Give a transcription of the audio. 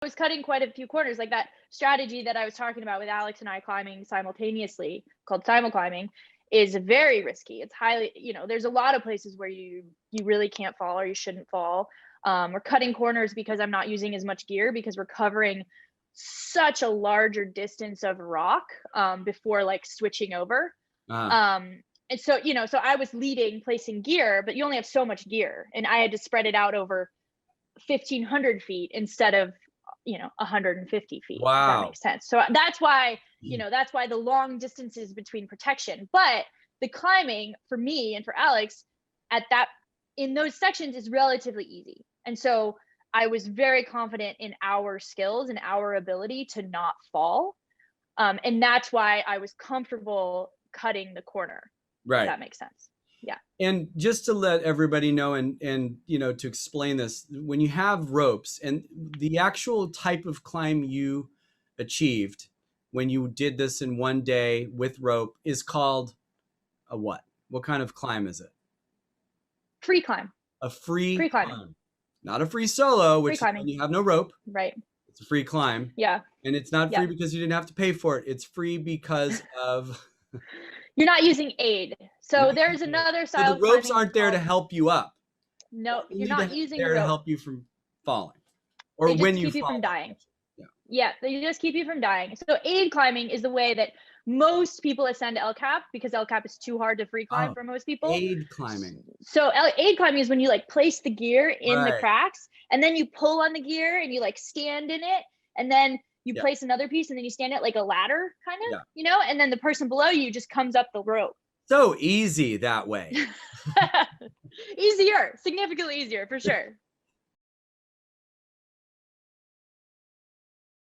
was cutting quite a few corners. Like that strategy that I was talking about with Alex and I climbing simultaneously, called simul climbing, is very risky. It's highly, there's a lot of places where you really can't fall or you shouldn't fall. We're cutting corners because I'm not using as much gear because we're covering such a larger distance of rock before like switching over. And so, so I was leading, placing gear, but you only have so much gear, and I had to spread it out over 1,500 feet instead of 150 feet. Wow. If that makes sense. So that's why that's why the long distances between protection. But the climbing for me and for Alex in those sections is relatively easy, and so I was very confident in our skills and our ability to not fall, and that's why I was comfortable cutting the corner. Right. If that makes sense. Yeah. And just to let everybody know, and to explain this, when you have ropes, and the actual type of climb you achieved when you did this in one day with rope is called a what? What kind of climb is it? Free climb. A free climbing. climb. Not a free solo, which is when you have no rope. Right. It's a free climb. Yeah. And it's not free because you didn't have to pay for it. It's free because of... You're not using aid. So there's another style. So the ropes aren't there to help you up. No, you're not using there to help you from falling, or when you fall. Keep you from dying. Yeah, they just keep you from dying. So aid climbing is the way that most people ascend El Cap, because El Cap is too hard to free climb for most people. Aid climbing. So aid climbing is when you like place the gear in the cracks, and then you pull on the gear and you like stand in it, and then you place another piece, and then you stand it like a ladder, kind of, and then the person below you just comes up the rope. So easy that way. Easier, significantly easier, for sure.